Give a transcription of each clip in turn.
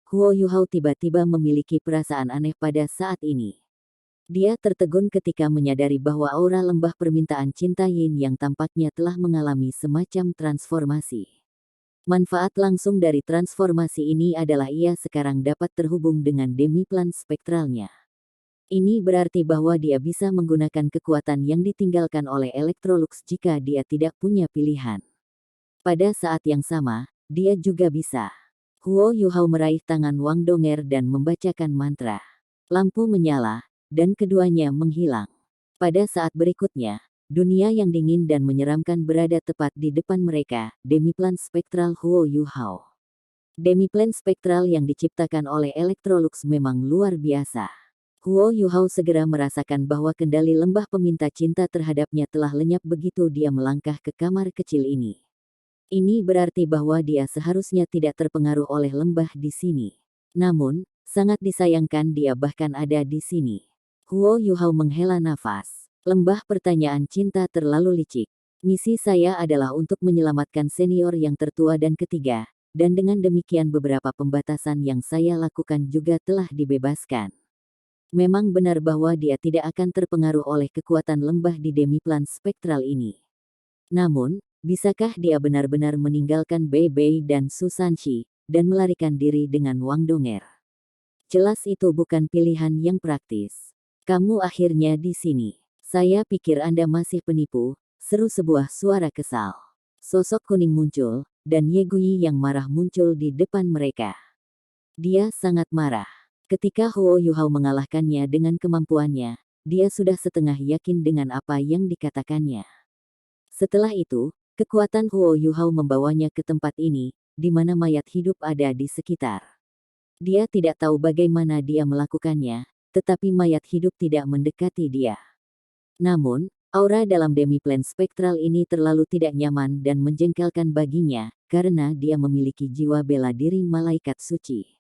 Huo Yuhao tiba-tiba memiliki perasaan aneh pada saat ini. Dia tertegun ketika menyadari bahwa aura lembah permintaan cinta Yin yang tampaknya telah mengalami semacam transformasi. Manfaat langsung dari transformasi ini adalah ia sekarang dapat terhubung dengan demiplan spektralnya. Ini berarti bahwa dia bisa menggunakan kekuatan yang ditinggalkan oleh Electrolux jika dia tidak punya pilihan. Pada saat yang sama, dia juga bisa. Huo Yuhao meraih tangan Wang Donger dan membacakan mantra. Lampu menyala, dan keduanya menghilang. Pada saat berikutnya, dunia yang dingin dan menyeramkan berada tepat di depan mereka, demiplan spektral Huo Yuhao. Demiplan spektral yang diciptakan oleh Electrolux memang luar biasa. Huo Yuhao segera merasakan bahwa kendali lembah peminta cinta terhadapnya telah lenyap begitu dia melangkah ke kamar kecil ini. Ini berarti bahwa dia seharusnya tidak terpengaruh oleh lembah di sini. Namun, sangat disayangkan dia bahkan ada di sini. Huo Yuhao menghela nafas. Lembah pertanyaan cinta terlalu licik. Misi saya adalah untuk menyelamatkan senior yang tertua dan ketiga, dan dengan demikian beberapa pembatasan yang saya lakukan juga telah dibebaskan. Memang benar bahwa dia tidak akan terpengaruh oleh kekuatan lembah di demiplan spektral ini. Namun, bisakah dia benar-benar meninggalkan Bei Bei dan Susanshi, dan melarikan diri dengan Wang Donger? Jelas itu bukan pilihan yang praktis. Kamu akhirnya di sini. Saya pikir Anda masih penipu, seru sebuah suara kesal. Sosok kuning muncul, dan Ye Guyi yang marah muncul di depan mereka. Dia sangat marah. Ketika Huo Yuhao mengalahkannya dengan kemampuannya, dia sudah setengah yakin dengan apa yang dikatakannya. Setelah itu, kekuatan Huo Yuhao membawanya ke tempat ini, di mana mayat hidup ada di sekitar. Dia tidak tahu bagaimana dia melakukannya, tetapi mayat hidup tidak mendekati dia. Namun, aura dalam demiplan spektral ini terlalu tidak nyaman dan menjengkelkan baginya, karena dia memiliki jiwa bela diri malaikat suci.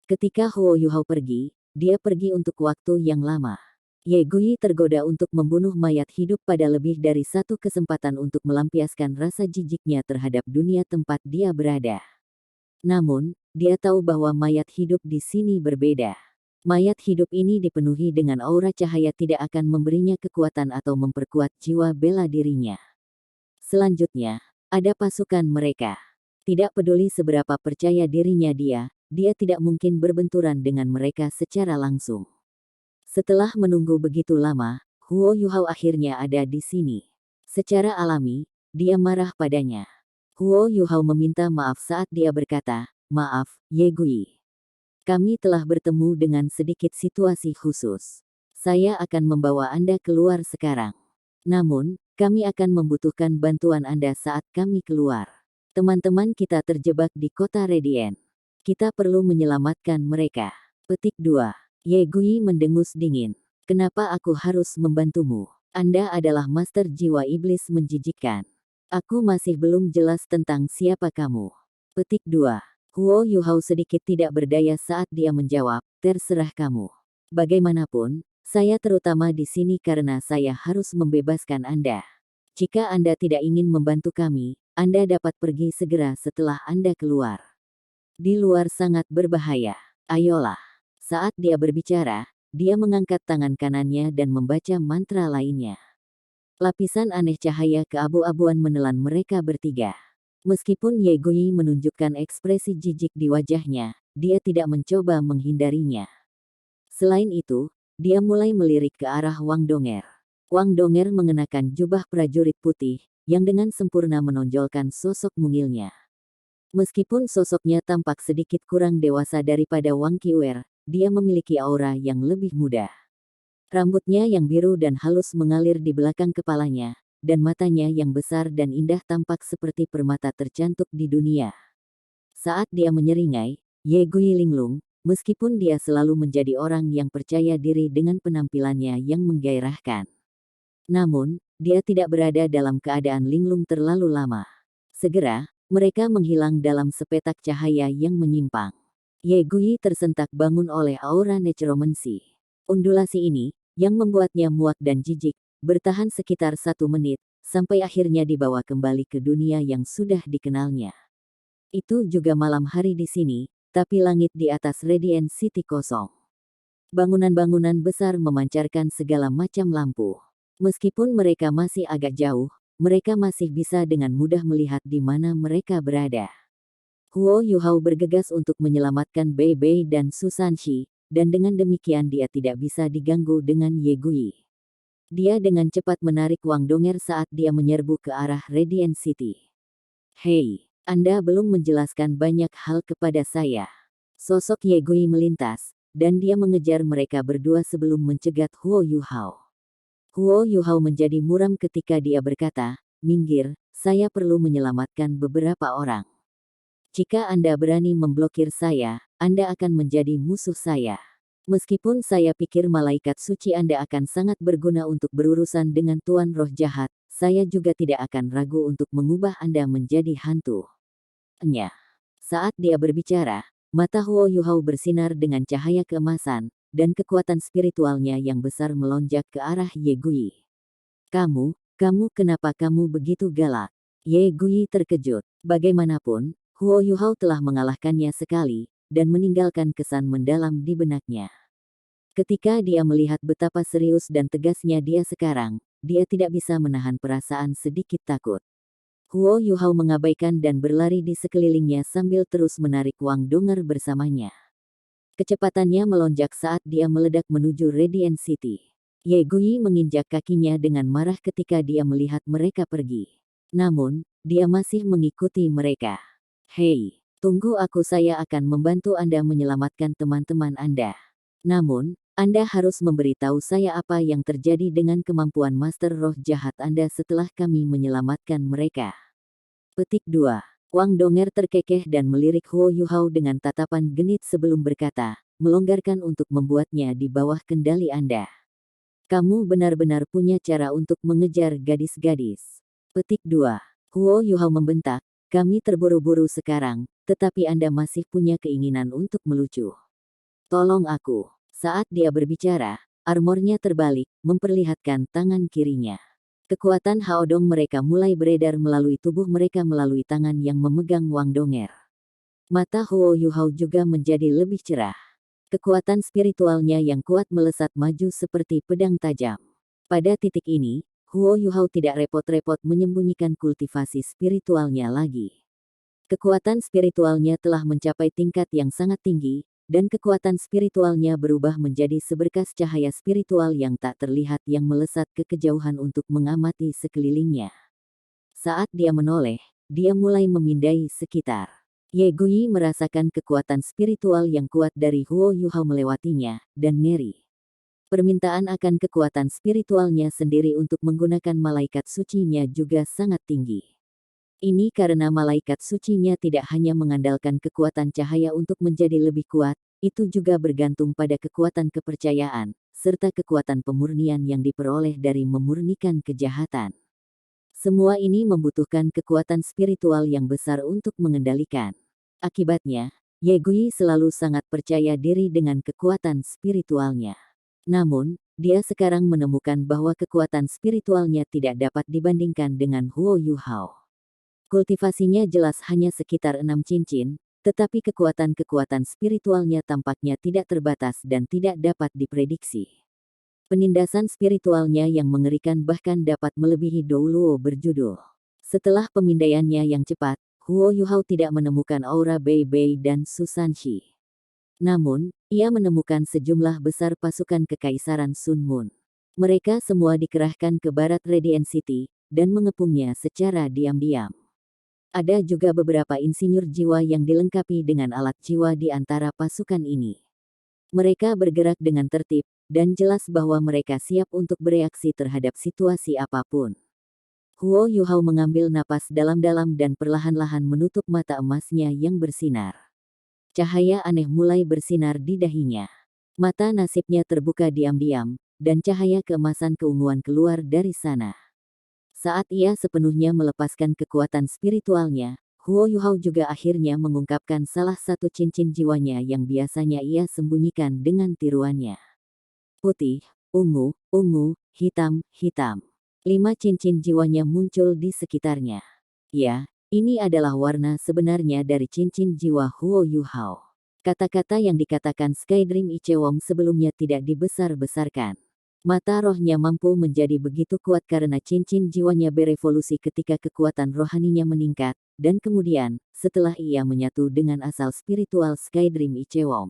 Ketika Huo Yuhao pergi, dia pergi untuk waktu yang lama. Ye Guyi tergoda untuk membunuh mayat hidup pada lebih dari satu kesempatan untuk melampiaskan rasa jijiknya terhadap dunia tempat dia berada. Namun, dia tahu bahwa mayat hidup di sini berbeda. Mayat hidup ini dipenuhi dengan aura cahaya tidak akan memberinya kekuatan atau memperkuat jiwa bela dirinya. Selanjutnya, ada pasukan mereka. Tidak peduli seberapa percaya dirinya dia tidak mungkin berbenturan dengan mereka secara langsung. Setelah menunggu begitu lama, Huo Yuhao akhirnya ada di sini. Secara alami, dia marah padanya. Huo Yuhao meminta maaf saat dia berkata, "Maaf, Ye Guyi. Kami telah bertemu dengan sedikit situasi khusus. Saya akan membawa Anda keluar sekarang. Namun, kami akan membutuhkan bantuan Anda saat kami keluar. Teman-teman kita terjebak di kota Radiant. Kita perlu menyelamatkan mereka." Petik 2. Ye Guyi mendengus dingin. Kenapa aku harus membantumu? Anda adalah master jiwa iblis menjijikkan. Aku masih belum jelas tentang siapa kamu. Petik 2. Huo Yuhao sedikit tidak berdaya saat dia menjawab, terserah kamu. Bagaimanapun, saya terutama di sini karena saya harus membebaskan Anda. Jika Anda tidak ingin membantu kami, Anda dapat pergi segera setelah Anda keluar. Di luar sangat berbahaya. Ayolah. Saat dia berbicara, dia mengangkat tangan kanannya dan membaca mantra lainnya. Lapisan aneh cahaya keabu-abuan menelan mereka bertiga. Meskipun Ye Guyi menunjukkan ekspresi jijik di wajahnya, dia tidak mencoba menghindarinya. Selain itu, dia mulai melirik ke arah Wang Donger. Wang Donger mengenakan jubah prajurit putih, yang dengan sempurna menonjolkan sosok mungilnya. Meskipun sosoknya tampak sedikit kurang dewasa daripada Wang Qiuer, dia memiliki aura yang lebih muda. Rambutnya yang biru dan halus mengalir di belakang kepalanya, dan matanya yang besar dan indah tampak seperti permata tercantik di dunia. Saat dia menyeringai, Ye Guyi linglung, meskipun dia selalu menjadi orang yang percaya diri dengan penampilannya yang menggairahkan. Namun, dia tidak berada dalam keadaan linglung terlalu lama. Segera, mereka menghilang dalam sepetak cahaya yang menyimpang. Ye Guyi tersentak bangun oleh aura necromancy. Undulasi ini, yang membuatnya muak dan jijik, bertahan sekitar 1 menit, sampai akhirnya dibawa kembali ke dunia yang sudah dikenalnya. Itu juga malam hari di sini, tapi langit di atas Radiant City kosong. Bangunan-bangunan besar memancarkan segala macam lampu. Meskipun mereka masih agak jauh, mereka masih bisa dengan mudah melihat di mana mereka berada. Huo Yuhao bergegas untuk menyelamatkan Bei Bei dan Susanshi, dan dengan demikian dia tidak bisa diganggu dengan Ye Gui. Dia dengan cepat menarik Wang Donger saat dia menyerbu ke arah Radiant City. Hei, Anda belum menjelaskan banyak hal kepada saya. Sosok Ye Gui melintas, dan dia mengejar mereka berdua sebelum mencegat Huo Yuhao. Huo Yuhao menjadi muram ketika dia berkata, "Minggir, saya perlu menyelamatkan beberapa orang. Jika Anda berani memblokir saya, Anda akan menjadi musuh saya. Meskipun saya pikir malaikat suci Anda akan sangat berguna untuk berurusan dengan tuan roh jahat, saya juga tidak akan ragu untuk mengubah Anda menjadi hantu." Saat dia berbicara, mata Huo Yuhao bersinar dengan cahaya keemasan, dan kekuatan spiritualnya yang besar melonjak ke arah Ye Gui. Kamu kenapa kamu begitu galak?" Ye Gui terkejut. Bagaimanapun, Huo Yuhao telah mengalahkannya sekali, dan meninggalkan kesan mendalam di benaknya. Ketika dia melihat betapa serius dan tegasnya dia sekarang, dia tidak bisa menahan perasaan sedikit takut. Huo Yuhao mengabaikan dan berlari di sekelilingnya sambil terus menarik Wang Donger bersamanya. Kecepatannya melonjak saat dia meledak menuju Radiant City. Ye Gui menginjak kakinya dengan marah ketika dia melihat mereka pergi. Namun, dia masih mengikuti mereka. "Hei, tunggu saya akan membantu Anda menyelamatkan teman-teman Anda. Namun, Anda harus memberitahu saya apa yang terjadi dengan kemampuan Master Roh Jahat Anda setelah kami menyelamatkan mereka." Petik 2. Wang Donger terkekeh dan melirik Huo Yuhao dengan tatapan genit sebelum berkata, "Melonggarkan untuk membuatnya di bawah kendali Anda. Kamu benar-benar punya cara untuk mengejar gadis-gadis." Petik 2. Huo Yuhao membentak, "Kami terburu-buru sekarang, tetapi Anda masih punya keinginan untuk melucu. Tolong aku." Saat dia berbicara, armornya terbalik, memperlihatkan tangan kirinya. Kekuatan Haodong mereka mulai beredar melalui tubuh mereka melalui tangan yang memegang Wang Donger. Mata Huo Yuhao juga menjadi lebih cerah. Kekuatan spiritualnya yang kuat melesat maju seperti pedang tajam. Pada titik ini, Huo Yuhao tidak repot-repot menyembunyikan kultivasi spiritualnya lagi. Kekuatan spiritualnya telah mencapai tingkat yang sangat tinggi, dan kekuatan spiritualnya berubah menjadi seberkas cahaya spiritual yang tak terlihat yang melesat ke kejauhan untuk mengamati sekelilingnya. Saat dia menoleh, dia mulai memindai sekitar. Ye Gui merasakan kekuatan spiritual yang kuat dari Huo Yuhao melewatinya, dan ngeri. Permintaan akan kekuatan spiritualnya sendiri untuk menggunakan malaikat sucinya juga sangat tinggi. Ini karena malaikat sucinya tidak hanya mengandalkan kekuatan cahaya untuk menjadi lebih kuat, itu juga bergantung pada kekuatan kepercayaan, serta kekuatan pemurnian yang diperoleh dari memurnikan kejahatan. Semua ini membutuhkan kekuatan spiritual yang besar untuk mengendalikan. Akibatnya, Ye Gui selalu sangat percaya diri dengan kekuatan spiritualnya. Namun, dia sekarang menemukan bahwa kekuatan spiritualnya tidak dapat dibandingkan dengan Huo Yuhao. Kultivasinya jelas hanya sekitar 6 cincin, tetapi kekuatan-kekuatan spiritualnya tampaknya tidak terbatas dan tidak dapat diprediksi. Penindasan spiritualnya yang mengerikan bahkan dapat melebihi Douluo berjudul. Setelah pemindaiannya yang cepat, Huo Yuhao tidak menemukan aura Bei Bei dan Susanshi. Namun, ia menemukan sejumlah besar pasukan Kekaisaran Sun Moon. Mereka semua dikerahkan ke barat Radiant City, dan mengepungnya secara diam-diam. Ada juga beberapa insinyur jiwa yang dilengkapi dengan alat jiwa di antara pasukan ini. Mereka bergerak dengan tertib, dan jelas bahwa mereka siap untuk bereaksi terhadap situasi apapun. Huo Yuhao mengambil napas dalam-dalam dan perlahan-lahan menutup mata emasnya yang bersinar. Cahaya aneh mulai bersinar di dahinya. Mata nasibnya terbuka diam-diam, dan cahaya keemasan keunguan keluar dari sana. Saat ia sepenuhnya melepaskan kekuatan spiritualnya, Huo Yuhao juga akhirnya mengungkapkan salah satu cincin jiwanya yang biasanya ia sembunyikan dengan tiruannya. Putih, ungu, hitam, hitam. 5 cincin jiwanya muncul di sekitarnya. Ya, ini adalah warna sebenarnya dari cincin jiwa Huo Yuhao. Kata-kata yang dikatakan Skydream Ichewom sebelumnya tidak dibesar-besarkan. Mata rohnya mampu menjadi begitu kuat karena cincin jiwanya berevolusi ketika kekuatan rohaninya meningkat, dan kemudian, setelah ia menyatu dengan asal spiritual Skydream Ichewom.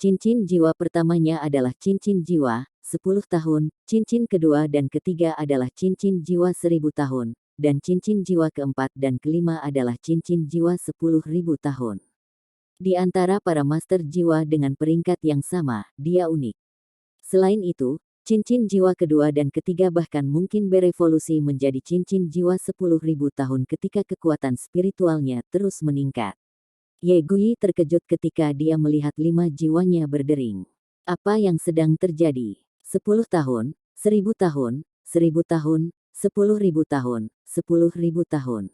Cincin jiwa pertamanya adalah cincin jiwa, 10 tahun, cincin kedua dan ketiga adalah cincin jiwa 1000 tahun, dan cincin jiwa keempat dan kelima adalah cincin jiwa 10.000 tahun. Di antara para master jiwa dengan peringkat yang sama, dia unik. Selain itu, cincin jiwa kedua dan ketiga bahkan mungkin berevolusi menjadi cincin jiwa 10.000 tahun ketika kekuatan spiritualnya terus meningkat. Ye Gui terkejut ketika dia melihat 5 jiwanya berdering. Apa yang sedang terjadi? 10 tahun, 1000 tahun, 1000 tahun, 10.000 tahun, 10.000 tahun.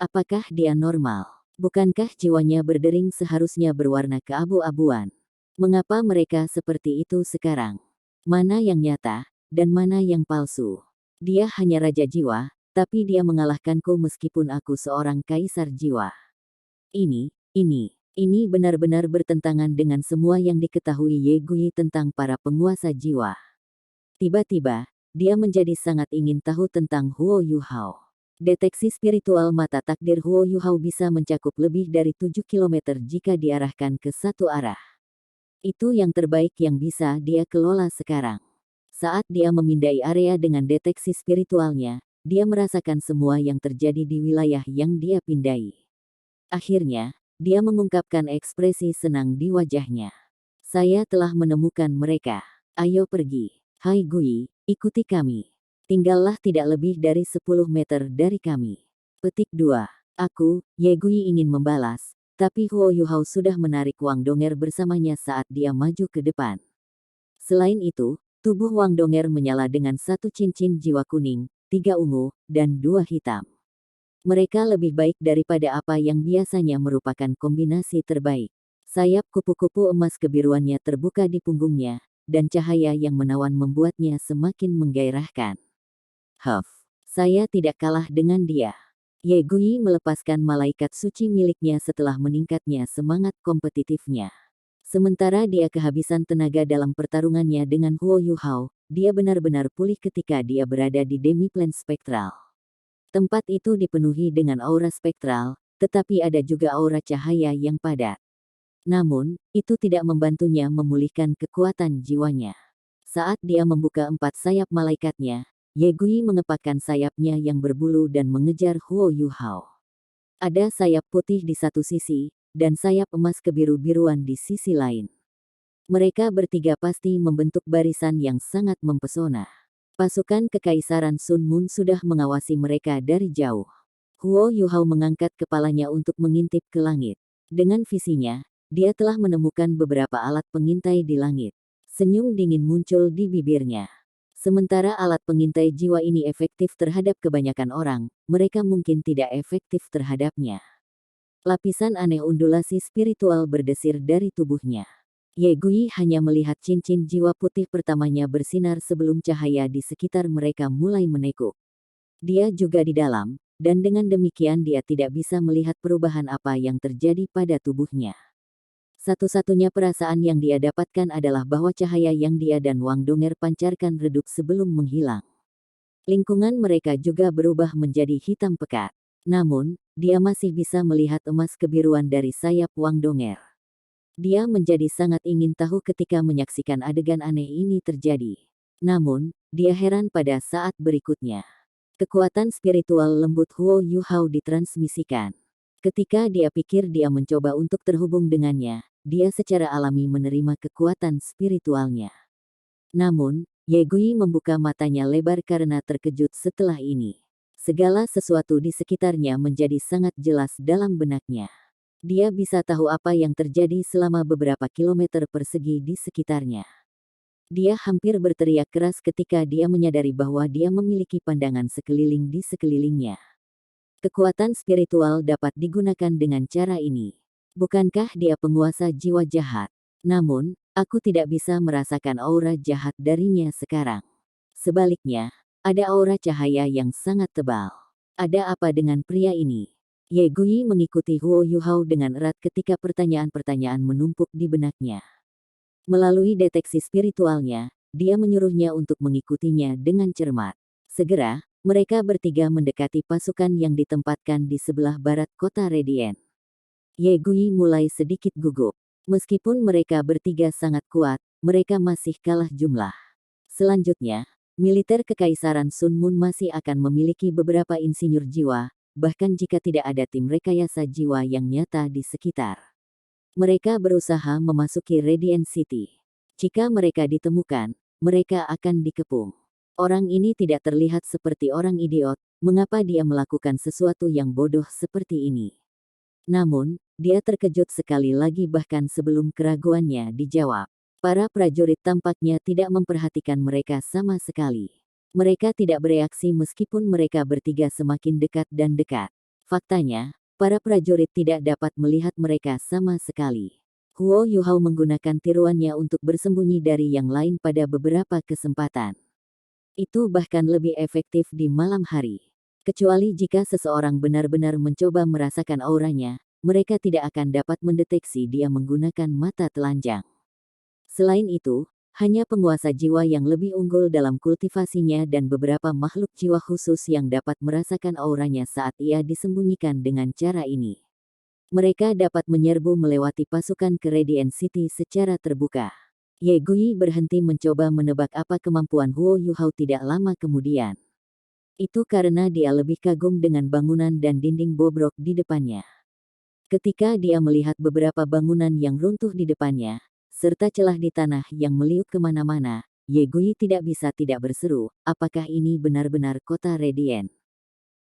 Apakah dia normal? Bukankah jiwanya berdering seharusnya berwarna keabu-abuan? Mengapa mereka seperti itu sekarang? Mana yang nyata, dan mana yang palsu? Dia hanya raja jiwa, tapi dia mengalahkanku meskipun aku seorang kaisar jiwa. Ini benar-benar bertentangan dengan semua yang diketahui Ye Gui tentang para penguasa jiwa. Tiba-tiba, dia menjadi sangat ingin tahu tentang Huo Yuhao. Deteksi spiritual mata takdir Huo Yuhao bisa mencakup lebih dari 7 km jika diarahkan ke satu arah. Itu yang terbaik yang bisa dia kelola sekarang. Saat dia memindai area dengan deteksi spiritualnya, dia merasakan semua yang terjadi di wilayah yang dia pindai. Akhirnya, dia mengungkapkan ekspresi senang di wajahnya. Saya telah menemukan mereka. Ayo pergi. Hai Gui, ikuti kami. Tinggallah tidak lebih dari 10 meter dari kami. Petik 2. Aku, Ye Gui ingin membalas, tapi Huo Yuhao sudah menarik Wang Donger bersamanya saat dia maju ke depan. Selain itu, tubuh Wang Donger menyala dengan 1 cincin jiwa kuning, 3 ungu, dan 2 hitam. Mereka lebih baik daripada apa yang biasanya merupakan kombinasi terbaik. Sayap kupu-kupu emas kebiruannya terbuka di punggungnya, dan cahaya yang menawan membuatnya semakin menggairahkan. Saya tidak kalah dengan dia. Ye Gui melepaskan malaikat suci miliknya setelah meningkatnya semangat kompetitifnya. Sementara dia kehabisan tenaga dalam pertarungannya dengan Huo Yuhao, dia benar-benar pulih ketika dia berada di demi-plane spektral. Tempat itu dipenuhi dengan aura spektral, tetapi ada juga aura cahaya yang padat. Namun, itu tidak membantunya memulihkan kekuatan jiwanya. Saat dia membuka 4 sayap malaikatnya, Ye Gui mengepakkan sayapnya yang berbulu dan mengejar Huo Yuhao. Ada sayap putih di satu sisi, dan sayap emas kebiru-biruan di sisi lain. Mereka bertiga pasti membentuk barisan yang sangat mempesona. Pasukan Kekaisaran Sun Moon sudah mengawasi mereka dari jauh. Huo Yuhao mengangkat kepalanya untuk mengintip ke langit. Dengan visinya, dia telah menemukan beberapa alat pengintai di langit. Senyum dingin muncul di bibirnya. Sementara alat pengintai jiwa ini efektif terhadap kebanyakan orang, mereka mungkin tidak efektif terhadapnya. Lapisan aneh undulasi spiritual berdesir dari tubuhnya. Ye Gui hanya melihat cincin jiwa putih pertamanya bersinar sebelum cahaya di sekitar mereka mulai menekuk. Dia juga di dalam, dan dengan demikian dia tidak bisa melihat perubahan apa yang terjadi pada tubuhnya. Satu-satunya perasaan yang dia dapatkan adalah bahwa cahaya yang dia dan Wang Donger pancarkan redup sebelum menghilang. Lingkungan mereka juga berubah menjadi hitam pekat. Namun, dia masih bisa melihat emas kebiruan dari sayap Wang Donger. Dia menjadi sangat ingin tahu ketika menyaksikan adegan aneh ini terjadi. Namun, dia heran pada saat berikutnya. Kekuatan spiritual lembut Huo Yuhao ditransmisikan. Ketika dia pikir dia mencoba untuk terhubung dengannya, dia secara alami menerima kekuatan spiritualnya. Namun, Ye Gui membuka matanya lebar karena terkejut setelah ini. Segala sesuatu di sekitarnya menjadi sangat jelas dalam benaknya. Dia bisa tahu apa yang terjadi selama beberapa kilometer persegi di sekitarnya. Dia hampir berteriak keras ketika dia menyadari bahwa dia memiliki pandangan sekeliling di sekelilingnya. Kekuatan spiritual dapat digunakan dengan cara ini. Bukankah dia penguasa jiwa jahat? Namun, aku tidak bisa merasakan aura jahat darinya sekarang. Sebaliknya, ada aura cahaya yang sangat tebal. Ada apa dengan pria ini? Ye Gui mengikuti Huo Yuhao dengan erat ketika pertanyaan-pertanyaan menumpuk di benaknya. Melalui deteksi spiritualnya, dia menyuruhnya untuk mengikutinya dengan cermat. Segera, mereka bertiga mendekati pasukan yang ditempatkan di sebelah barat kota Radiant. Ye Gui mulai sedikit gugup. Meskipun mereka bertiga sangat kuat, mereka masih kalah jumlah. Selanjutnya, militer Kekaisaran Sun Moon masih akan memiliki beberapa insinyur jiwa, bahkan jika tidak ada tim rekayasa jiwa yang nyata di sekitar. Mereka berusaha memasuki Radiant City. Jika mereka ditemukan, mereka akan dikepung. Orang ini tidak terlihat seperti orang idiot, mengapa dia melakukan sesuatu yang bodoh seperti ini? Namun, dia terkejut sekali lagi bahkan sebelum keraguannya dijawab. Para prajurit tampaknya tidak memperhatikan mereka sama sekali. Mereka tidak bereaksi meskipun mereka bertiga semakin dekat dan dekat. Faktanya, para prajurit tidak dapat melihat mereka sama sekali. Huo Yuhao menggunakan tiruannya untuk bersembunyi dari yang lain pada beberapa kesempatan. Itu bahkan lebih efektif di malam hari. Kecuali jika seseorang benar-benar mencoba merasakan auranya, mereka tidak akan dapat mendeteksi dia menggunakan mata telanjang. Selain itu, hanya penguasa jiwa yang lebih unggul dalam kultivasinya dan beberapa makhluk jiwa khusus yang dapat merasakan auranya saat ia disembunyikan dengan cara ini. Mereka dapat menyerbu melewati pasukan ke Radiant City secara terbuka. Ye Gui berhenti mencoba menebak apa kemampuan Huo Yuhao tidak lama kemudian. Itu karena dia lebih kagum dengan bangunan dan dinding bobrok di depannya. Ketika dia melihat beberapa bangunan yang runtuh di depannya, serta celah di tanah yang meliuk kemana-mana, Ye Gui tidak bisa tidak berseru, apakah ini benar-benar kota Radiant?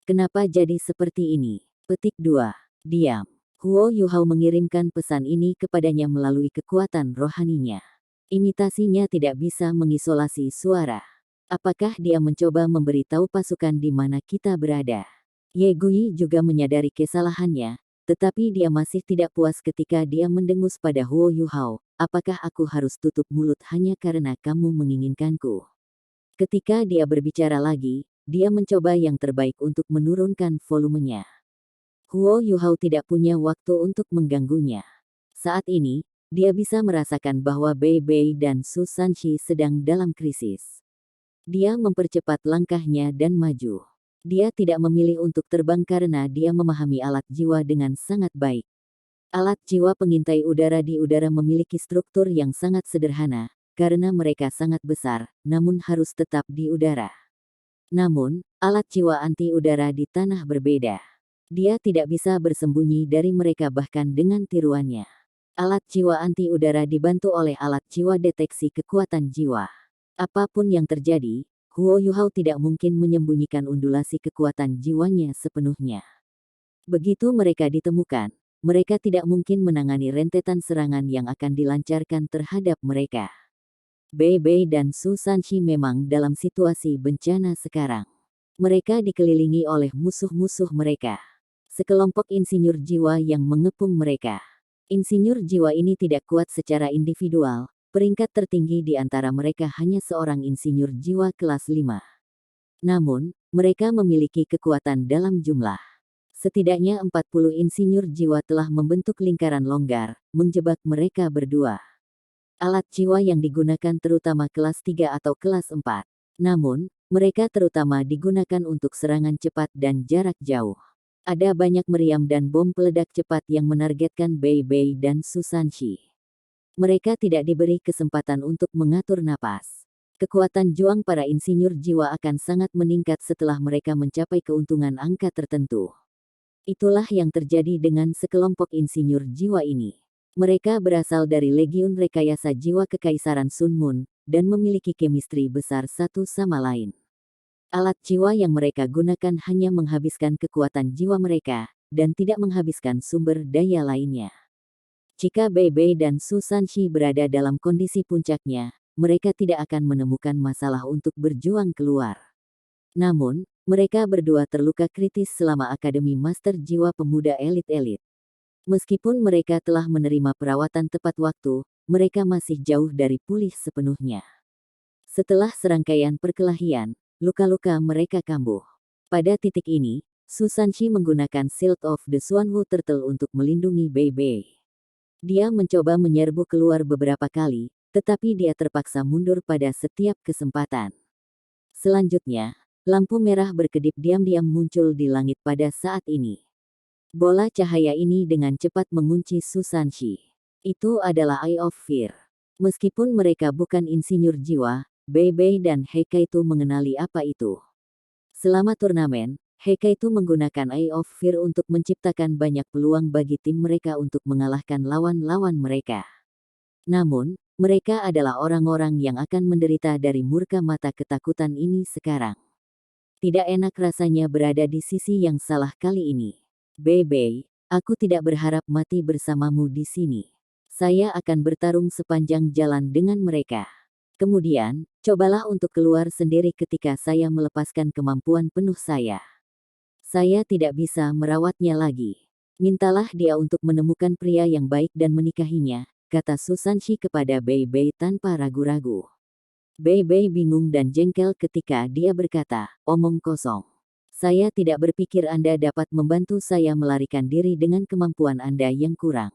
Kenapa jadi seperti ini? Petik 2. Diam. Huo Yuhao mengirimkan pesan ini kepadanya melalui kekuatan rohaninya. Imitasinya tidak bisa mengisolasi suara. Apakah dia mencoba memberitahu pasukan di mana kita berada? Ye Gui juga menyadari kesalahannya, tetapi dia masih tidak puas ketika dia mendengus pada Huo Yuhao. Apakah aku harus tutup mulut hanya karena kamu menginginkanku? Ketika dia berbicara lagi, dia mencoba yang terbaik untuk menurunkan volumenya. Huo Yuhao tidak punya waktu untuk mengganggunya. Saat ini, dia bisa merasakan bahwa Bei Bei dan Su Sanxi sedang dalam krisis. Dia mempercepat langkahnya dan maju. Dia tidak memilih untuk terbang karena dia memahami alat jiwa dengan sangat baik. Alat jiwa pengintai udara di udara memiliki struktur yang sangat sederhana, karena mereka sangat besar, namun harus tetap di udara. Namun, alat jiwa anti udara di tanah berbeda. Dia tidak bisa bersembunyi dari mereka bahkan dengan tiruannya. Alat jiwa anti udara dibantu oleh alat jiwa deteksi kekuatan jiwa. Apapun yang terjadi, Huo Yuhao tidak mungkin menyembunyikan undulasi kekuatan jiwanya sepenuhnya. Begitu mereka ditemukan, mereka tidak mungkin menangani rentetan serangan yang akan dilancarkan terhadap mereka. Bei Bei dan Su Sanxi memang dalam situasi bencana sekarang. Mereka dikelilingi oleh musuh-musuh mereka. Sekelompok insinyur jiwa yang mengepung mereka. Insinyur jiwa ini tidak kuat secara individual, peringkat tertinggi di antara mereka hanya seorang insinyur jiwa kelas 5. Namun, mereka memiliki kekuatan dalam jumlah. Setidaknya 40 insinyur jiwa telah membentuk lingkaran longgar, menjebak mereka berdua. Alat jiwa yang digunakan terutama kelas 3 atau kelas 4. Namun, mereka terutama digunakan untuk serangan cepat dan jarak jauh. Ada banyak meriam dan bom peledak cepat yang menargetkan Bei Bei dan Su Sanxi. Mereka tidak diberi kesempatan untuk mengatur napas. Kekuatan juang para insinyur jiwa akan sangat meningkat setelah mereka mencapai keuntungan angka tertentu. Itulah yang terjadi dengan sekelompok insinyur jiwa ini. Mereka berasal dari Legiun Rekayasa Jiwa Kekaisaran Sun Moon, dan memiliki kemistri besar satu sama lain. Alat jiwa yang mereka gunakan hanya menghabiskan kekuatan jiwa mereka, dan tidak menghabiskan sumber daya lainnya. Jika Bei Bei dan Su Sanxi berada dalam kondisi puncaknya, mereka tidak akan menemukan masalah untuk berjuang keluar. Namun, mereka berdua terluka kritis selama Akademi Master Jiwa Pemuda Elit-Elit. Meskipun mereka telah menerima perawatan tepat waktu, mereka masih jauh dari pulih sepenuhnya. Setelah serangkaian perkelahian, luka-luka mereka kambuh. Pada titik ini, Susanshi menggunakan Shield of the Suanwu Turtle untuk melindungi Bei Bei. Dia mencoba menyerbu keluar beberapa kali, tetapi dia terpaksa mundur pada setiap kesempatan. Selanjutnya, lampu merah berkedip diam-diam muncul di langit pada saat ini. Bola cahaya ini dengan cepat mengunci Susanshi. Itu adalah Eye of Fear. Meskipun mereka bukan insinyur jiwa, Bei Bei dan Heikaitu mengenali apa itu. Selama turnamen, Heikaitu menggunakan Eye of Fear untuk menciptakan banyak peluang bagi tim mereka untuk mengalahkan lawan-lawan mereka. Namun, mereka adalah orang-orang yang akan menderita dari murka mata ketakutan ini sekarang. Tidak enak rasanya berada di sisi yang salah kali ini. Bei Bei, aku tidak berharap mati bersamamu di sini. Saya akan bertarung sepanjang jalan dengan mereka. Kemudian, cobalah untuk keluar sendiri ketika saya melepaskan kemampuan penuh saya. Saya tidak bisa merawatnya lagi. Mintalah dia untuk menemukan pria yang baik dan menikahinya, kata Susanshi kepada Bei Bei tanpa ragu-ragu. Bei Bei bingung dan jengkel ketika dia berkata, omong kosong. Saya tidak berpikir Anda dapat membantu saya melarikan diri dengan kemampuan Anda yang kurang.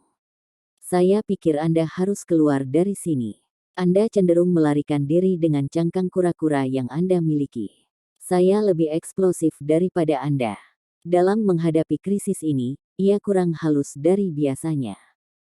Saya pikir Anda harus keluar dari sini. Anda cenderung melarikan diri dengan cangkang kura-kura yang Anda miliki. Saya lebih eksplosif daripada Anda. Dalam menghadapi krisis ini, ia kurang halus dari biasanya.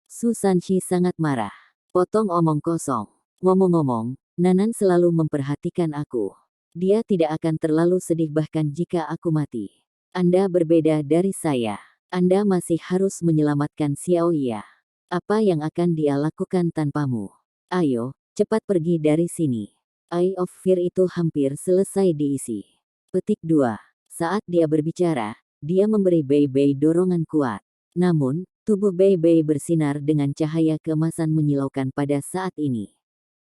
Susanshi sangat marah. Potong omong kosong. Ngomong-ngomong, Nanan selalu memperhatikan aku. Dia tidak akan terlalu sedih bahkan jika aku mati. Anda berbeda dari saya. Anda masih harus menyelamatkan Xiaoya. Apa yang akan dia lakukan tanpamu? Ayo, cepat pergi dari sini. Eye of Fear itu hampir selesai diisi. Petik 2. Saat dia berbicara, dia memberi Bei Bei dorongan kuat. Namun, tubuh Bei Bei bersinar dengan cahaya keemasan menyilaukan pada saat ini.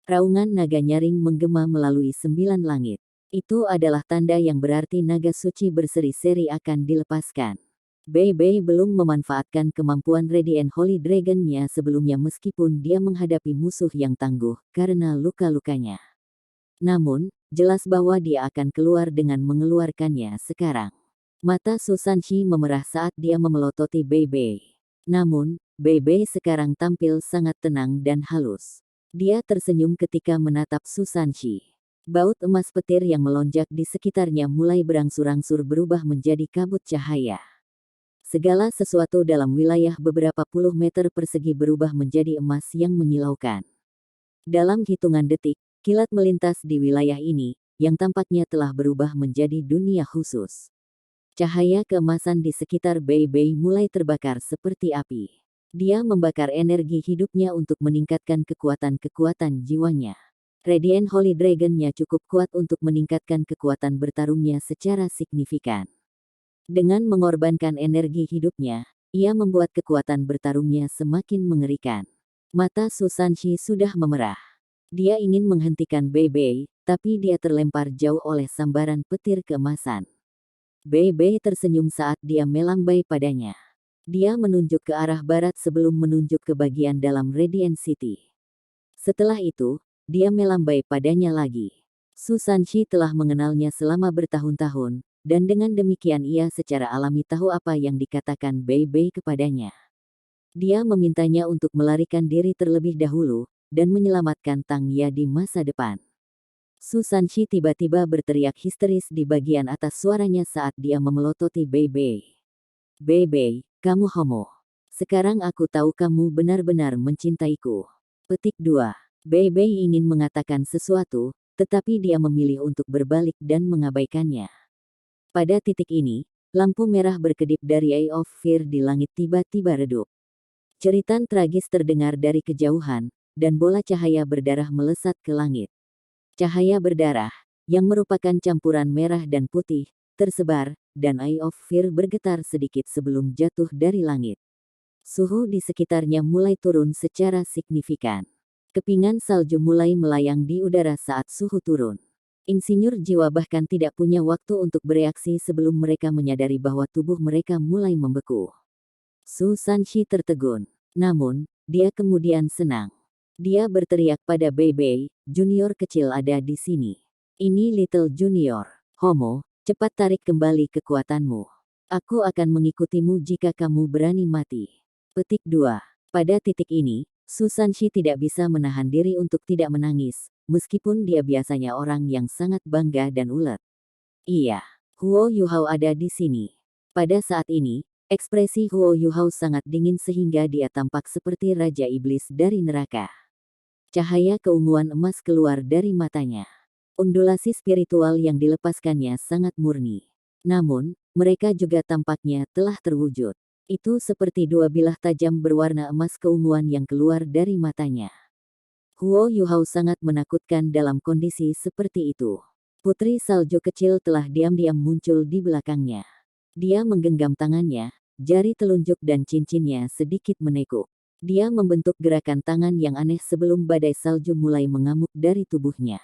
Raungan naga nyaring menggema melalui 9 langit. Itu adalah tanda yang berarti naga suci berseri-seri akan dilepaskan. Bei Bei belum memanfaatkan kemampuan Radiant Holy Dragon-nya sebelumnya meskipun dia menghadapi musuh yang tangguh karena luka-lukanya. Namun, jelas bahwa dia akan keluar dengan mengeluarkannya sekarang. Mata Susanshi memerah saat dia memelototi Bei Bei. Namun, Bei Bei sekarang tampil sangat tenang dan halus. Dia tersenyum ketika menatap Susanshi. Baut emas petir yang melonjak di sekitarnya mulai berangsur-angsur berubah menjadi kabut cahaya. Segala sesuatu dalam wilayah beberapa puluh meter persegi berubah menjadi emas yang menyilaukan. Dalam hitungan detik, kilat melintas di wilayah ini, yang tampaknya telah berubah menjadi dunia khusus. Cahaya keemasan di sekitar Bei Bei mulai terbakar seperti api. Dia membakar energi hidupnya untuk meningkatkan kekuatan-kekuatan jiwanya. Radiant Holy Dragon-nya cukup kuat untuk meningkatkan kekuatan bertarungnya secara signifikan. Dengan mengorbankan energi hidupnya, ia membuat kekuatan bertarungnya semakin mengerikan. Mata Susanshi sudah memerah. Dia ingin menghentikan Bei Bei, tapi dia terlempar jauh oleh sambaran petir keemasan. Bei Bei tersenyum saat dia melambai padanya. Dia menunjuk ke arah barat sebelum menunjuk ke bagian dalam Radiant City. Setelah itu, dia melambai padanya lagi. Susanshi telah mengenalnya selama bertahun-tahun, dan dengan demikian ia secara alami tahu apa yang dikatakan Bei Bei kepadanya. Dia memintanya untuk melarikan diri terlebih dahulu, dan menyelamatkan Tang Ya di masa depan. Susanshi tiba-tiba berteriak histeris di bagian atas suaranya saat dia memelototi Bei Bei. Bei Bei, kamu homo. Sekarang aku tahu kamu benar-benar mencintaiku. Petik 2. Bei Bei ingin mengatakan sesuatu, tetapi dia memilih untuk berbalik dan mengabaikannya. Pada titik ini, lampu merah berkedip dari Eye of Fear di langit tiba-tiba redup. Jeritan tragis terdengar dari kejauhan, dan bola cahaya berdarah melesat ke langit. Cahaya berdarah, yang merupakan campuran merah dan putih, tersebar, dan Eye of Fear bergetar sedikit sebelum jatuh dari langit. Suhu di sekitarnya mulai turun secara signifikan. Kepingan salju mulai melayang di udara saat suhu turun. Insinyur jiwa bahkan tidak punya waktu untuk bereaksi sebelum mereka menyadari bahwa tubuh mereka mulai membeku. Susanshi tertegun. Namun, dia kemudian senang. Dia berteriak pada Bei Bei, junior kecil ada di sini. Ini Little Junior. Homo, cepat tarik kembali kekuatanmu. Aku akan mengikutimu jika kamu berani mati. Petik 2. Pada titik ini, Su Sanshi tidak bisa menahan diri untuk tidak menangis, meskipun dia biasanya orang yang sangat bangga dan ulet. Iya, Huo Yuhao ada di sini. Pada saat ini, ekspresi Huo Yuhao sangat dingin sehingga dia tampak seperti Raja Iblis dari neraka. Cahaya keunguan emas keluar dari matanya. Undulasi spiritual yang dilepaskannya sangat murni. Namun, mereka juga tampaknya telah terwujud. Itu seperti dua bilah tajam berwarna emas keunguan yang keluar dari matanya. Huo Yuhao sangat menakutkan dalam kondisi seperti itu. Putri salju kecil telah diam-diam muncul di belakangnya. Dia menggenggam tangannya, jari telunjuk dan cincinnya sedikit menekuk. Dia membentuk gerakan tangan yang aneh sebelum badai salju mulai mengamuk dari tubuhnya.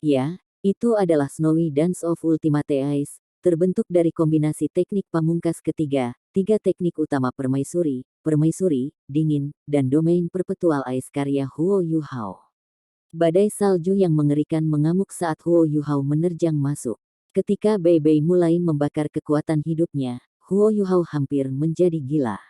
Ya, itu adalah Snowy Dance of Ultimate Ice, terbentuk dari kombinasi teknik pamungkas ketiga, tiga teknik utama permaisuri, dingin, dan domain perpetual ice karya Huo Yuhao. Badai salju yang mengerikan mengamuk saat Huo Yuhao menerjang masuk. Ketika Bei Bei mulai membakar kekuatan hidupnya, Huo Yuhao hampir menjadi gila.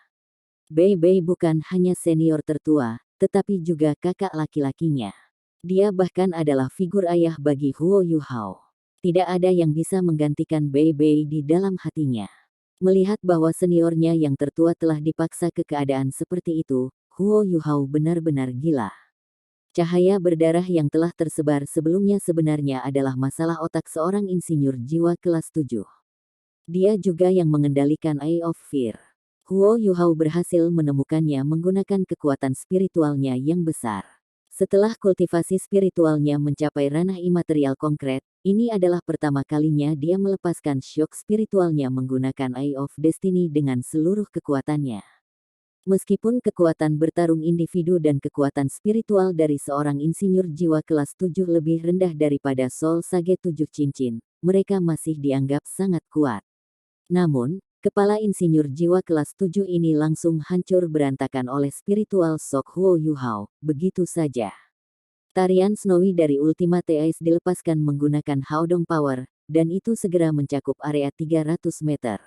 Bei Bei bukan hanya senior tertua, tetapi juga kakak laki-lakinya. Dia bahkan adalah figur ayah bagi Huo Yuhao. Tidak ada yang bisa menggantikan Bei Bei di dalam hatinya. Melihat bahwa seniornya yang tertua telah dipaksa ke keadaan seperti itu, Huo Yuhao benar-benar gila. Cahaya berdarah yang telah tersebar sebelumnya sebenarnya adalah masalah otak seorang insinyur jiwa kelas 7. Dia juga yang mengendalikan Eye of Fear. Huo Yuhao berhasil menemukannya menggunakan kekuatan spiritualnya yang besar. Setelah kultivasi spiritualnya mencapai ranah imaterial konkret, ini adalah pertama kalinya dia melepaskan syok spiritualnya menggunakan Eye of Destiny dengan seluruh kekuatannya. Meskipun kekuatan bertarung individu dan kekuatan spiritual dari seorang insinyur jiwa kelas 7 lebih rendah daripada Soul Sage 7 cincin, mereka masih dianggap sangat kuat. Namun, kepala insinyur jiwa kelas 7 ini langsung hancur berantakan oleh spiritual shock Huo Yuhao, begitu saja. Tarian Snowy dari Ultimate Ice dilepaskan menggunakan Haodong Power, dan itu segera mencakup area 300 meter.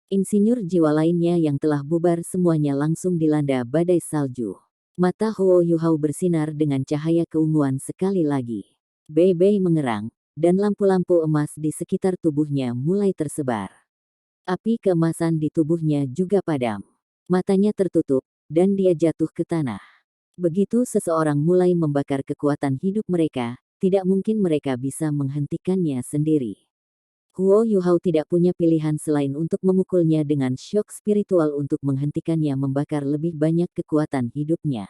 Insinyur jiwa lainnya yang telah bubar semuanya langsung dilanda badai salju. Mata Huo Yuhao bersinar dengan cahaya keunguan sekali lagi. Bei Bei mengerang, dan lampu-lampu emas di sekitar tubuhnya mulai tersebar. Api keemasan di tubuhnya juga padam. Matanya tertutup, dan dia jatuh ke tanah. Begitu seseorang mulai membakar kekuatan hidup mereka, tidak mungkin mereka bisa menghentikannya sendiri. Huo Yuhao tidak punya pilihan selain untuk memukulnya dengan syok spiritual untuk menghentikannya membakar lebih banyak kekuatan hidupnya.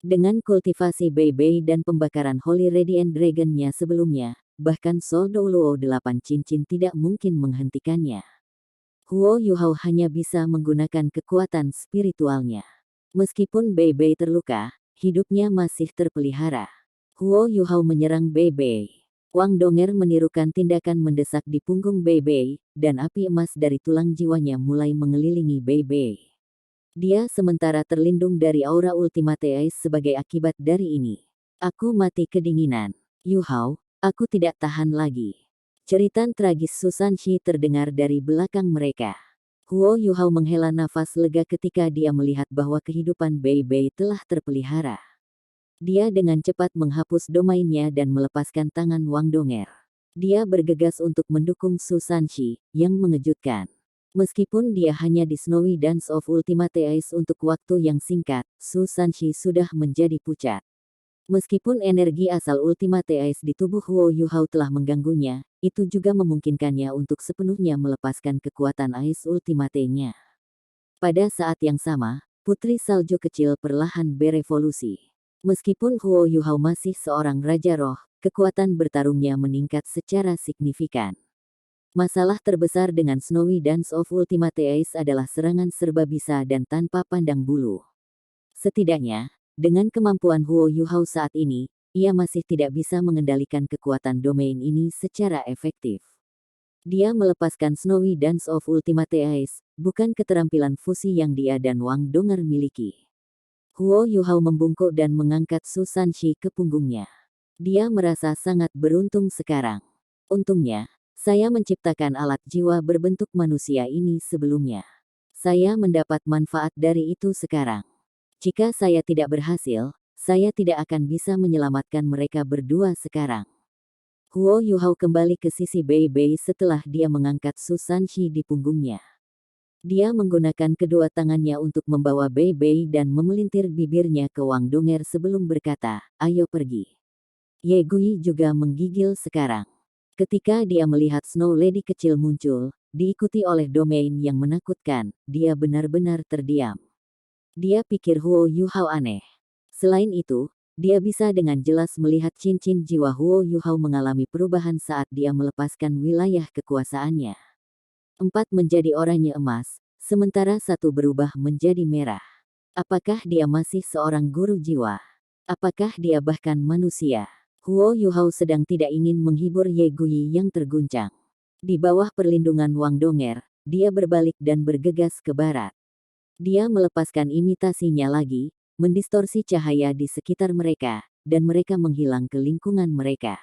Dengan kultivasi Bei Bei dan pembakaran Holy Radiant Dragon-nya sebelumnya, bahkan Soul Douluo 8 cincin tidak mungkin menghentikannya. Huo Yuhao hanya bisa menggunakan kekuatan spiritualnya. Meskipun Bei Bei terluka, hidupnya masih terpelihara. Huo Yuhao menyerang Bei Bei. Wang Donger menirukan tindakan mendesak di punggung Bei Bei, dan api emas dari tulang jiwanya mulai mengelilingi Bei Bei. Dia sementara terlindung dari aura Ultimate Ice sebagai akibat dari ini. Aku mati kedinginan. Yuhao, aku tidak tahan lagi. Ceritan tragis Su Sanshi terdengar dari belakang mereka. Huo Yuhao menghela nafas lega ketika dia melihat bahwa kehidupan Bei Bei telah terpelihara. Dia dengan cepat menghapus domainnya dan melepaskan tangan Wang Donger. Dia bergegas untuk mendukung Su Sanshi, yang mengejutkan. Meskipun dia hanya di Snowy Dance of Ultimate Ice untuk waktu yang singkat, Su Sanshi sudah menjadi pucat. Meskipun energi asal Ultimate Ice di tubuh Huo Yuhao telah mengganggunya, itu juga memungkinkannya untuk sepenuhnya melepaskan kekuatan Ice Ultimate-nya. Pada saat yang sama, Putri Salju kecil perlahan berevolusi. Meskipun Huo Yuhao masih seorang Raja Roh, kekuatan bertarungnya meningkat secara signifikan. Masalah terbesar dengan Snowy Dance of Ultimate Ice adalah serangan serba bisa dan tanpa pandang bulu. Setidaknya, dengan kemampuan Huo Yuhao saat ini, ia masih tidak bisa mengendalikan kekuatan domain ini secara efektif. Dia melepaskan Snowy Dance of Ultimate Ice, bukan keterampilan fusi yang dia dan Wang Donger miliki. Huo Yuhao membungkuk dan mengangkat Su Sanshi ke punggungnya. Dia merasa sangat beruntung sekarang. Untungnya, Saya menciptakan alat jiwa berbentuk manusia ini sebelumnya. Saya mendapat manfaat dari itu sekarang. Jika saya tidak berhasil, saya tidak akan bisa menyelamatkan mereka berdua sekarang. Huo Yuhao kembali ke sisi Bei Bei setelah dia mengangkat Su Sanxi di punggungnya. Dia menggunakan kedua tangannya untuk membawa Bei Bei dan memelintir bibirnya ke Wang Donger sebelum berkata, "Ayo pergi." Ye Gui juga menggigil sekarang. Ketika dia melihat Snow Lady kecil muncul, diikuti oleh domain yang menakutkan, dia benar-benar terdiam. Dia pikir Huo Yuhao aneh. Selain itu, dia bisa dengan jelas melihat cincin jiwa Huo Yuhao mengalami perubahan saat dia melepaskan wilayah kekuasaannya. 4 menjadi oranye emas, sementara 1 berubah menjadi merah. Apakah dia masih seorang guru jiwa? Apakah dia bahkan manusia? Huo Yuhao sedang tidak ingin menghibur Ye Gui yang terguncang. Di bawah perlindungan Wang Donger, dia berbalik dan bergegas ke barat. Dia melepaskan imitasinya lagi, mendistorsi cahaya di sekitar mereka, dan mereka menghilang ke lingkungan mereka.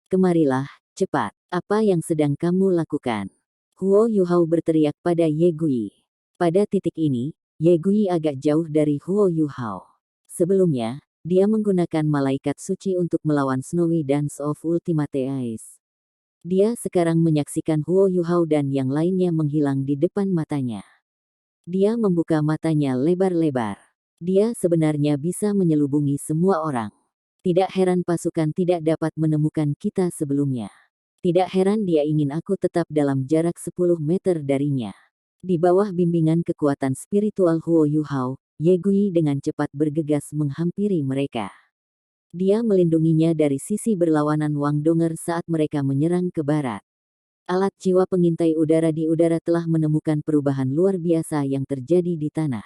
Kemarilah, cepat. Apa yang sedang kamu lakukan? Huo Yuhao berteriak pada Ye Gui. Pada titik ini, Ye Gui agak jauh dari Huo Yuhao. Sebelumnya, dia menggunakan malaikat suci untuk melawan Snowy Dance of Ultimate Ice. Dia sekarang menyaksikan Huo Yuhao dan yang lainnya menghilang di depan matanya. Dia membuka matanya lebar-lebar. Dia sebenarnya bisa menyelubungi semua orang. Tidak heran pasukan tidak dapat menemukan kita sebelumnya. Tidak heran dia ingin aku tetap dalam jarak 10 meter darinya. Di bawah bimbingan kekuatan spiritual Huo Yuhao, Ye Gui dengan cepat bergegas menghampiri mereka. Dia melindunginya dari sisi berlawanan Wang Donger saat mereka menyerang ke barat. Alat jiwa pengintai udara di udara telah menemukan perubahan luar biasa yang terjadi di tanah.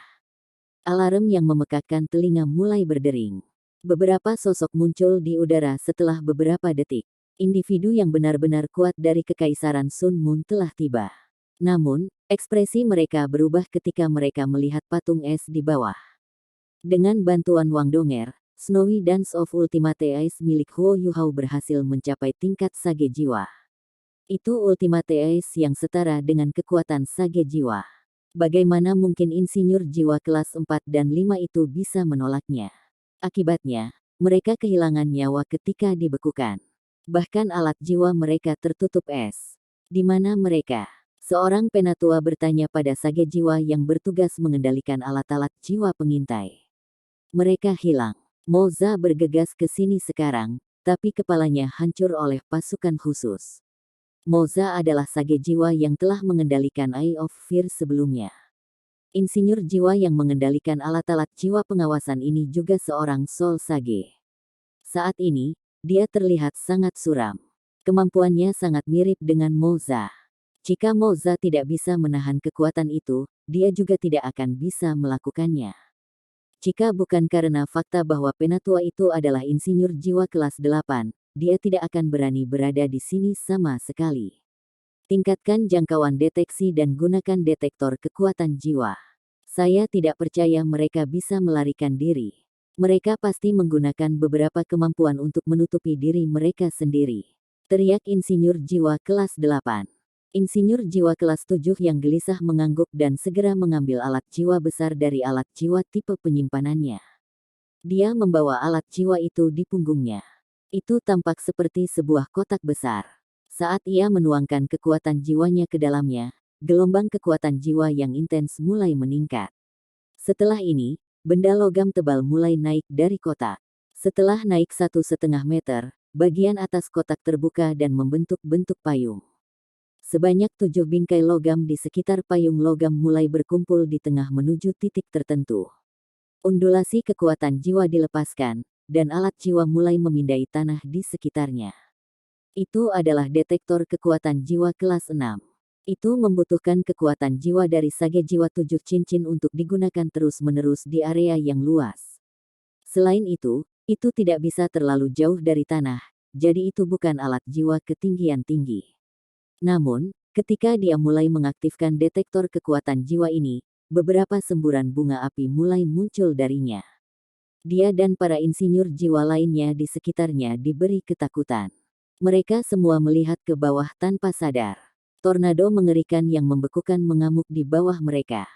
Alarm yang memekakkan telinga mulai berdering. Beberapa sosok muncul di udara setelah beberapa detik. Individu yang benar-benar kuat dari Kekaisaran Sun Moon telah tiba. Namun, ekspresi mereka berubah ketika mereka melihat patung es di bawah. Dengan bantuan Wang Donger, Snowy Dance of Ultimate Ice milik Huo Yuhao berhasil mencapai tingkat sage jiwa. Itu Ultimate Ice yang setara dengan kekuatan sage jiwa. Bagaimana mungkin insinyur jiwa kelas 4 dan 5 itu bisa menolaknya? Akibatnya, mereka kehilangan nyawa ketika dibekukan. Bahkan alat jiwa mereka tertutup es. Di mana mereka? Seorang penatua bertanya pada sage jiwa yang bertugas mengendalikan alat-alat jiwa pengintai. Mereka hilang. Moza bergegas ke sini sekarang, tapi kepalanya hancur oleh pasukan khusus. Moza adalah sage jiwa yang telah mengendalikan Eye of Fear sebelumnya. Insinyur jiwa yang mengendalikan alat-alat jiwa pengawasan ini juga seorang Soul Sage. Saat ini, dia terlihat sangat suram. Kemampuannya sangat mirip dengan Moza. Jika Moza tidak bisa menahan kekuatan itu, dia juga tidak akan bisa melakukannya. Jika bukan karena fakta bahwa penatua itu adalah insinyur jiwa kelas 8, dia tidak akan berani berada di sini sama sekali. Tingkatkan jangkauan deteksi dan gunakan detektor kekuatan jiwa. Saya tidak percaya mereka bisa melarikan diri. Mereka pasti menggunakan beberapa kemampuan untuk menutupi diri mereka sendiri. Teriak insinyur jiwa kelas 8. Insinyur jiwa kelas 7 yang gelisah mengangguk dan segera mengambil alat jiwa besar dari alat jiwa tipe penyimpanannya. Dia membawa alat jiwa itu di punggungnya. Itu tampak seperti sebuah kotak besar. Saat ia menuangkan kekuatan jiwanya ke dalamnya, gelombang kekuatan jiwa yang intens mulai meningkat. Setelah ini, benda logam tebal mulai naik dari kotak. Setelah naik 1,5 meter, bagian atas kotak terbuka dan membentuk bentuk payung. Sebanyak 7 bingkai logam di sekitar payung logam mulai berkumpul di tengah menuju titik tertentu. Undulasi kekuatan jiwa dilepaskan, dan alat jiwa mulai memindai tanah di sekitarnya. Itu adalah detektor kekuatan jiwa kelas 6. Itu membutuhkan kekuatan jiwa dari sage jiwa 7 cincin untuk digunakan terus-menerus di area yang luas. Selain itu tidak bisa terlalu jauh dari tanah, jadi itu bukan alat jiwa ketinggian tinggi. Namun, ketika dia mulai mengaktifkan detektor kekuatan jiwa ini, beberapa semburan bunga api mulai muncul darinya. Dia dan para insinyur jiwa lainnya di sekitarnya diberi ketakutan. Mereka semua melihat ke bawah tanpa sadar. Tornado mengerikan yang membekukan mengamuk di bawah mereka.